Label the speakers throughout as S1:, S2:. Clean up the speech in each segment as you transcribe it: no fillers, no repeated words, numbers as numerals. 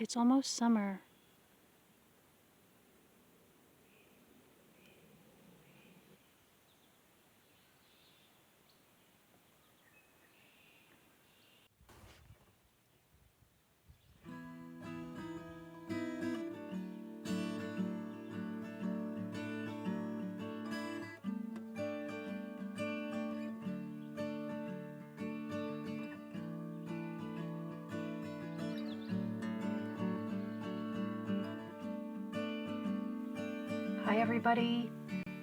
S1: It's almost summer. Hi everybody,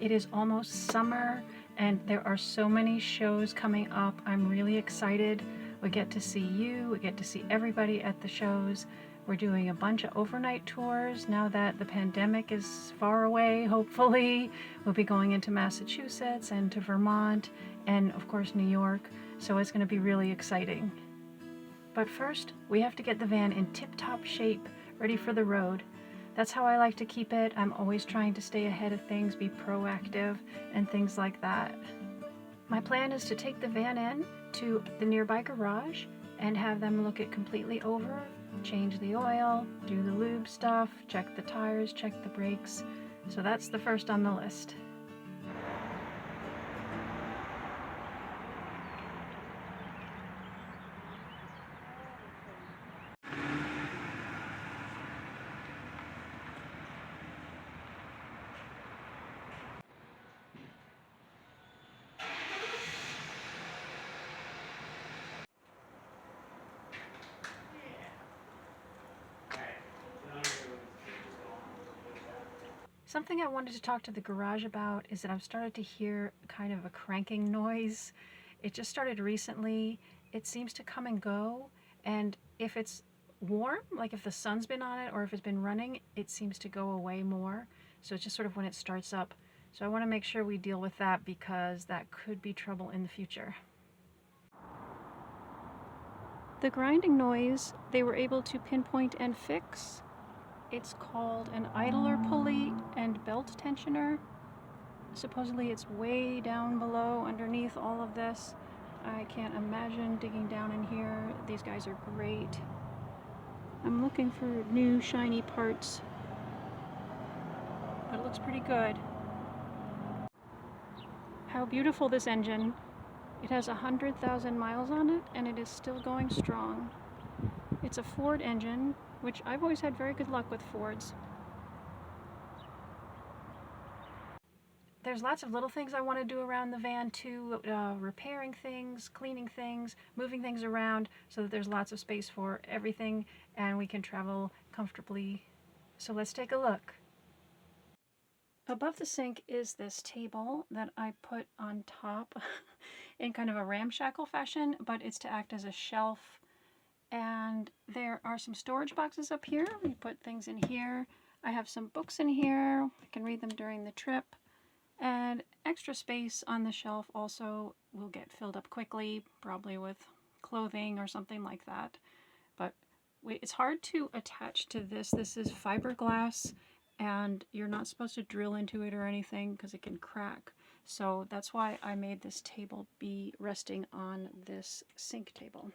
S1: it is almost summer and there are so many shows coming up. I'm really excited. We get to see you, we get to see everybody at the shows. We're doing a bunch of overnight tours now that the pandemic is far away, hopefully. We'll be going into Massachusetts and to Vermont and of course New York, so it's going to be really exciting. But first, we have to get the van in tip-top shape, ready for the road. That's how I like to keep it. I'm always trying to stay ahead of things, be proactive, and things like that. My plan is to take the van in to the nearby garage and have them look it completely over, change the oil, do the lube stuff, check the tires, check the brakes. So that's the first on the list. Something I wanted to talk to the garage about is that I've started to hear kind of a cranking noise. It just started recently. It seems to come and go, and if it's warm, like if the sun's been on it or if it's been running, it seems to go away more. So it's just sort of when it starts up. So I want to make sure we deal with that because that could be trouble in the future. The grinding noise they were able to pinpoint and fix. It's called an idler pulley and belt tensioner. Supposedly it's way down below underneath all of this. I can't imagine digging down in here. These guys are great. I'm looking for new shiny parts, but it looks pretty good. How beautiful this engine. It has 100,000 miles on it and it is still going strong. It's a Ford engine, which I've always had very good luck with Fords. There's lots of little things I want to do around the van too, repairing things, cleaning things, moving things around so that there's lots of space for everything and we can travel comfortably. So let's take a look. Above the sink is this table that I put on top in kind of a ramshackle fashion, but it's to act as a shelf. And there are some storage boxes up here. We put things in here. I have some books in here. I can read them during the trip. And extra space on the shelf also will get filled up quickly, probably with clothing or something like that. But it's hard to attach to this. This is fiberglass and you're not supposed to drill into it or anything because it can crack. So that's why I made this table be resting on this sink table.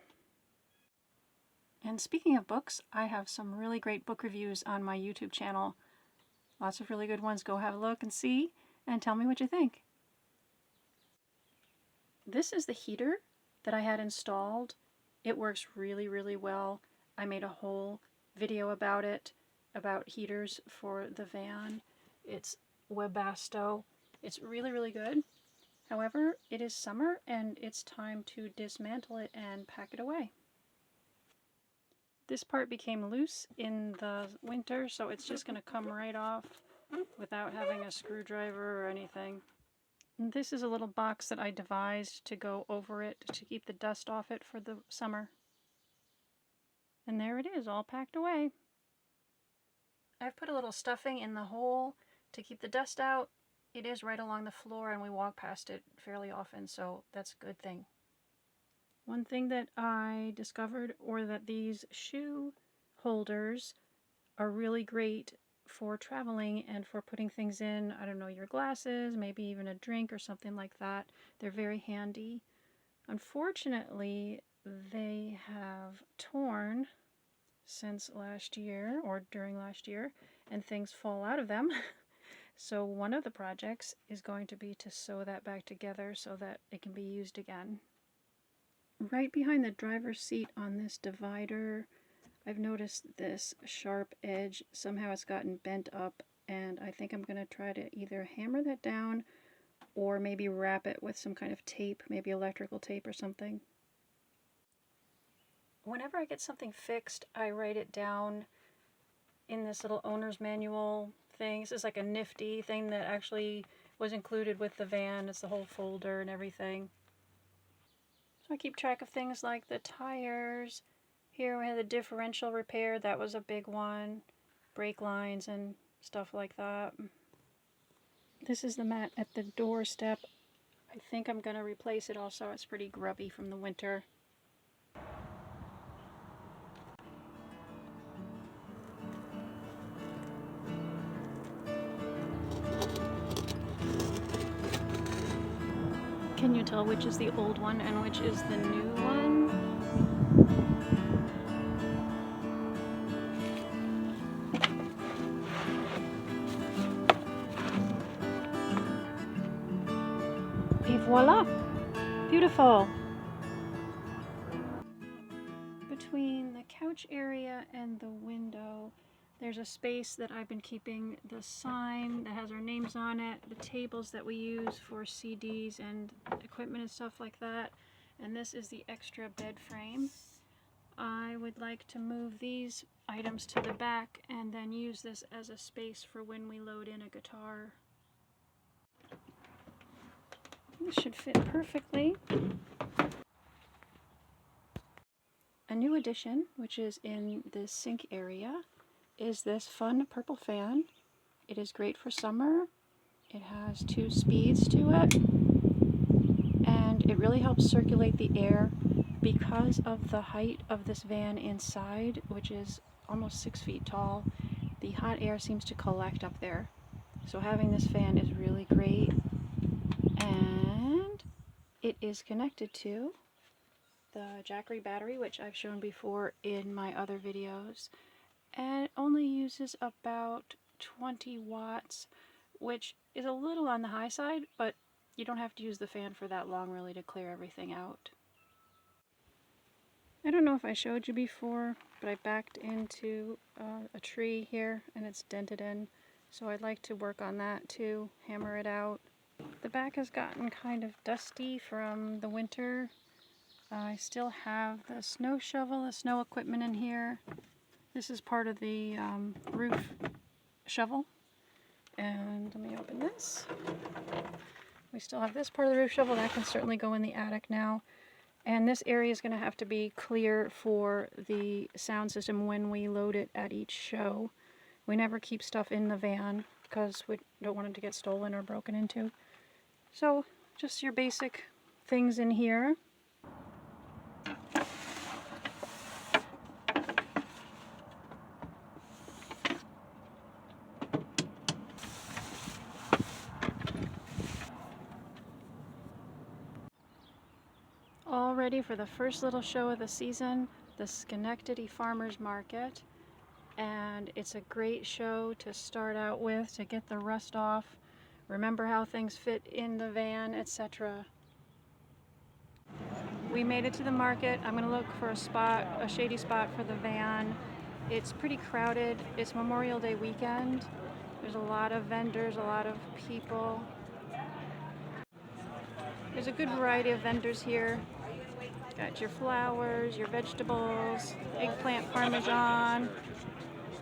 S1: And speaking of books, I have some really great book reviews on my YouTube channel. Lots of really good ones. Go have a look and see, and tell me what you think. This is the heater that I had installed. It works really, really well. I made a whole video about it, about heaters for the van. It's Webasto. It's really, really good. However, it is summer and it's time to dismantle it and pack it away. This part became loose in the winter, so it's just going to come right off without having a screwdriver or anything. And this is a little box that I devised to go over it to keep the dust off it for the summer. And there it is, all packed away. I've put a little stuffing in the hole to keep the dust out. It is right along the floor and we walk past it fairly often, so that's a good thing. One thing that I discovered, or that these shoe holders are really great for traveling and for putting things in, I don't know, your glasses, maybe even a drink or something like that. They're very handy. Unfortunately, they have torn since last year, or during last year, and things fall out of them. So one of the projects is going to be to sew that back together so that it can be used again. Right behind the driver's seat on this divider, I've noticed this sharp edge. Somehow it's gotten bent up, and I think I'm going to try to either hammer that down or maybe wrap it with some kind of tape, maybe electrical tape or something. Whenever I get something fixed, I write it down in this little owner's manual thing. This is like a nifty thing that actually was included with the van. It's the whole folder and everything. So I keep track of things like the tires. Here we had the differential repair. That was a big one. Brake lines and stuff like that. This is the mat at the doorstep. I think I'm going to replace it also. It's pretty grubby from the winter. Can you tell which is the old one and which is the new one? Et voila! Beautiful! Between the couch area and the window, there's a space that I've been keeping the sign that has our names on it, the tables that we use for CDs and equipment and stuff like that, and this is the extra bed frame. I would like to move these items to the back and then use this as a space for when we load in a guitar. This should fit perfectly. A new addition, which is in the sink area, is this fun purple fan. It is great for summer. It has 2 speeds to it, and it really helps circulate the air because of the height of this van inside, which is almost 6 feet tall. The hot air seems to collect up there. So having this fan is really great, and it is connected to the Jackery battery, which I've shown before in my other videos. And it only uses about 20 watts, which is a little on the high side, but you don't have to use the fan for that long really to clear everything out. I don't know if I showed you before, but I backed into a tree here and it's dented in, so I'd like to work on that too, hammer it out. The back has gotten kind of dusty from the winter. I still have the snow shovel, the snow equipment in here. This is part of the roof shovel. And let me open this. We still have this part of the roof shovel. That can certainly go in the attic now. And this area is going to have to be clear for the sound system when we load it at each show. We never keep stuff in the van because we don't want it to get stolen or broken into. So just your basic things in here. All ready for the first little show of the season, the Schenectady Farmers Market. And it's a great show to start out with, to get the rust off, remember how things fit in the van, etc. We made it to the market. I'm going to look for a shady spot for the van. It's pretty crowded. It's Memorial Day weekend. There's a lot of vendors, a lot of people. There's a good variety of vendors here. Got your flowers, your vegetables, eggplant parmesan.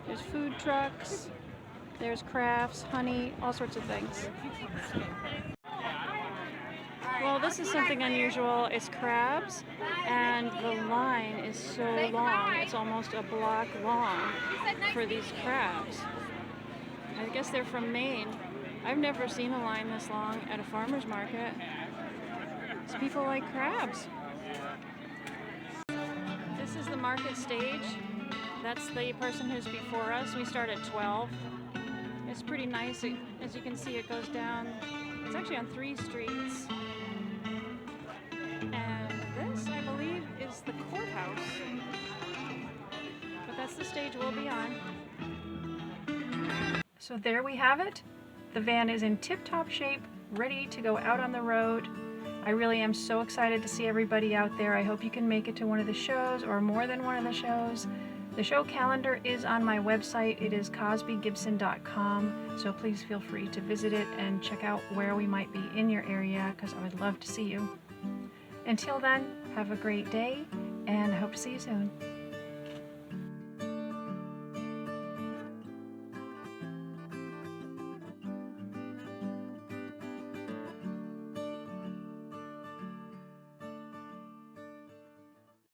S1: There's food trucks. There's crafts, honey, all sorts of things. Well, this is something unusual. It's crabs, and the line is so long. It's almost a block long for these crabs. I guess they're from Maine. I've never seen a line this long at a farmer's market. These people like crabs. This is the market stage. That's the person who's before us. We start at 12. It's pretty nice. As you can see, it goes down. It's actually on 3 streets. And this, I believe, is the courthouse. But that's the stage we'll be on. So there we have it. The van is in tip-top shape, ready to go out on the road. I really am so excited to see everybody out there. I hope you can make it to one of the shows or more than one of the shows. The show calendar is on my website. It is cosbygibson.com, so please feel free to visit it and check out where we might be in your area, because I would love to see you. Until then, have a great day, and I hope to see you soon.